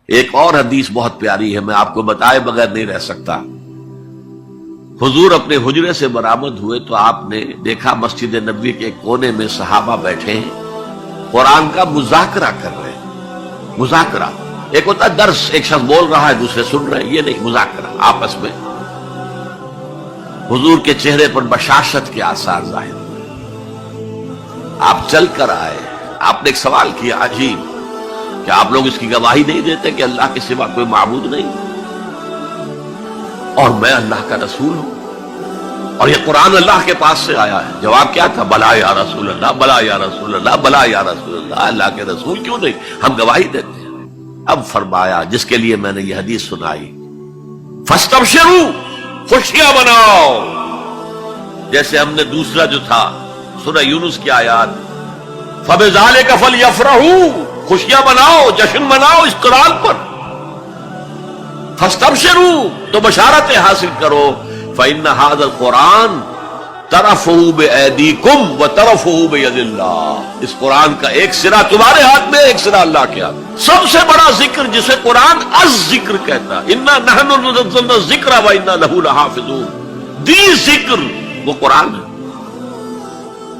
ایک اور حدیث بہت پیاری ہے، میں آپ کو بتائے بغیر نہیں رہ سکتا۔ حضور اپنے حجرے سے برآمد ہوئے تو آپ نے دیکھا مسجد نبوی کے ایک کونے میں صحابہ بیٹھے ہیں، قرآن کا مذاکرہ کر رہے ہیں۔ مذاکرہ ایک ہوتا ہے درس، ایک شخص بول رہا ہے دوسرے سن رہے ہیں، یہ نہیں، مذاکرہ آپس میں۔ حضور کے چہرے پر بشاشت کے آثار ظاہر ہوئے۔ آپ چل کر آئے، آپ نے ایک سوال کیا عجیب، کہ آپ لوگ اس کی گواہی نہیں دیتے کہ اللہ کے سوا کوئی معبود نہیں اور میں اللہ کا رسول ہوں اور یہ قرآن اللہ کے پاس سے آیا ہے؟ جواب کیا تھا؟ بلا یا رسول اللہ، بلا یا رسول اللہ، بلا یا رسول اللہ۔ اللہ کے رسول کیوں نہیں، ہم گواہی دیتے ہیں۔ اب فرمایا جس کے لیے میں نے یہ حدیث سنائی، فاستبشروا، خوشیاں مناؤ، جیسے ہم نے دوسرا جو تھا سورہ یونس کی آیات، فبذالک فلیفرحوا، خوشیاں مناؤ، جشن مناؤ اس قرآن پر۔ فاستبشروا، تو بشارتیں حاصل کرو، فإن هذا القرآن طرفه بأيديكم وطرفه بيد اللہ، اس قرآن کا ایک سرا تمہارے ہاتھ میں، ایک سرا اللہ کے ہاتھ میں۔ سب سے بڑا ذکر جسے قرآن الذکر کہتا ہے، انا نحن نزلنا الذکر وانا له لحافظون، دی ذکر وہ قرآن ہے،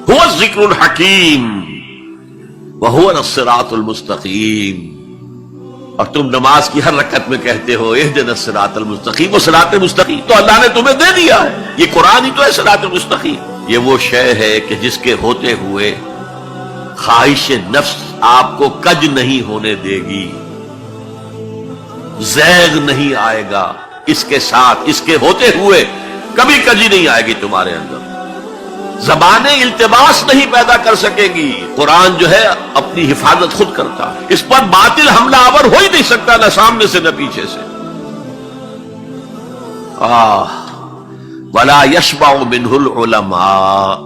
هو الذکر الحکیم وهو الصراط المستقیم۔ اور تم نماز کی ہر رکعت میں کہتے ہو اہدنا الصراط المستقیم، وہ صراط مستقیم تو اللہ نے تمہیں دے دیا ہے، یہ قرآن ہی تو ہے صراط مستقیم۔ یہ وہ شے ہے کہ جس کے ہوتے ہوئے خواہش نفس آپ کو کج نہیں ہونے دے گی، زیغ نہیں آئے گا اس کے ساتھ، اس کے ہوتے ہوئے کبھی کجی نہیں آئے گی تمہارے اندر، زبانیں التباس نہیں پیدا کر سکے گی۔ قرآن جو ہے اپنی حفاظت خود کرتا ہے، اس پر باطل حملہ آور ہو ہی نہیں سکتا، نہ سامنے سے نہ پیچھے سے۔ وَلَا يَشْبَعُ مِنْهُ الْعُلَمَاءُ،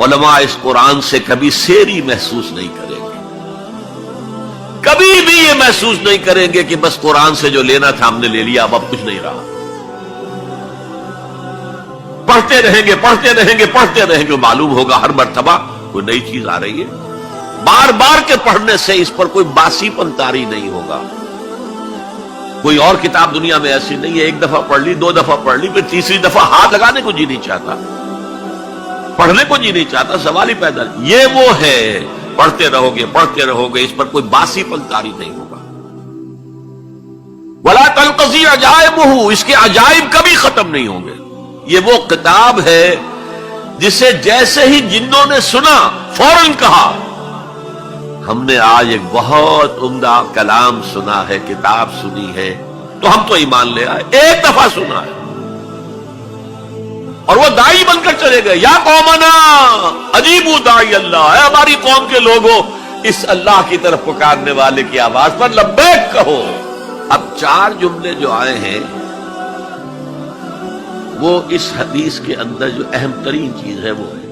علماء اس قرآن سے کبھی سیری محسوس نہیں کریں گے، کبھی بھی یہ محسوس نہیں کریں گے کہ بس قرآن سے جو لینا تھا ہم نے لے لیا، اب کچھ نہیں رہا۔ پڑھتے رہیں گے، پڑھتے رہیں گے، پڑھتے رہیں گے، معلوم ہوگا ہر مرتبہ کوئی نئی چیز آ رہی ہے۔ بار بار کے پڑھنے سے اس پر کوئی باسی پن طاری نہیں ہوگا۔ کوئی اور کتاب دنیا میں ایسی نہیں ہے، ایک دفعہ پڑھ لی، دو دفعہ پڑھ لی، پھر تیسری دفعہ ہاتھ لگانے کو جی نہیں چاہتا، پڑھنے کو جی نہیں چاہتا، سوال ہی پیدا نہیں۔ یہ وہ ہے، پڑھتے رہو گے، پڑھتے رہو گے، اس پر کوئی باسی پن طاری نہیں ہوگا۔ وَلَا تَنْقَضِي عَجَائِبُهُ، اس کے عجائب کبھی ختم نہیں ہوں گے۔ یہ وہ کتاب ہے جسے جیسے ہی جنوں نے سنا فوراً کہا ہم نے آج ایک بہت عمدہ کلام سنا ہے، کتاب سنی ہے، تو ہم تو ایمان لے آئے۔ ایک دفعہ سنا ہے اور وہ داعی بن کر چلے گئے، یا قومنا اجیبوا داعی اللہ، اے ہماری قوم کے لوگوں اس اللہ کی طرف پکارنے والے کی آواز پر لبیک کہو۔ اب چار جملے جو آئے ہیں وہ اس حدیث کے اندر جو اہم ترین چیز ہے وہ ہے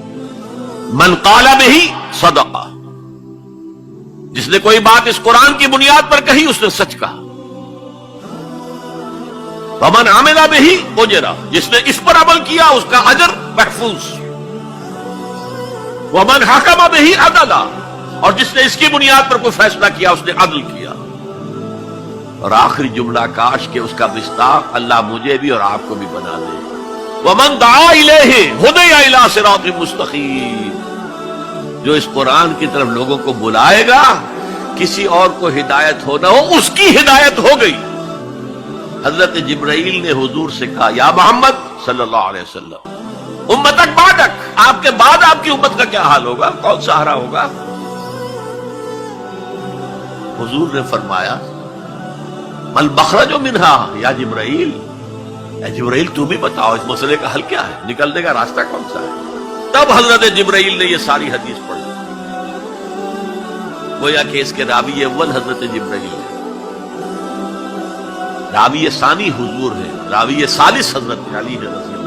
من قال بہ صدق، جس نے کوئی بات اس قرآن کی بنیاد پر کہی اس نے سچ کہا۔ ومن عمل بہ اجر، جس نے اس پر عمل کیا اس کا اجر محفوظ۔ ومن حکم بہ عدل، اور جس نے اس کی بنیاد پر کوئی فیصلہ کیا اس نے عدل کیا۔ اور آخری جملہ، کاش کہ اس کا مصداق اللہ مجھے بھی اور آپ کو بھی بنا دے، وَمَن دَعَا إِلَيْهِ هُدِيَ إِلَىٰ صِرَاطٍ مُسْتَقِيمٍ، جو اس قرآن کی طرف لوگوں کو بلائے گا، کسی اور کو ہدایت ہو نہ ہو، اس کی ہدایت ہو گئی۔ حضرت جبرائیل نے حضور سے کہا یا محمد صلی اللہ علیہ وسلم، امتک بعدک، آپ کے بعد آپ کی امت کا کیا حال ہوگا، کون سہارا ہوگا؟ حضور نے فرمایا مَل مخرج منها یا جبرائیل، اے جبرائیل تو بھی بتاؤ اس مسئلے کا حل کیا ہے، نکلنے کا راستہ کون سا ہے؟ تب حضرت جبرائیل نے یہ ساری حدیث پڑھی، گویا کہ اس کے راوی اول حضرت جبرائیل ہے، راوی ثانی حضور ہے، راوی ثالث حضرت علی ہے رضی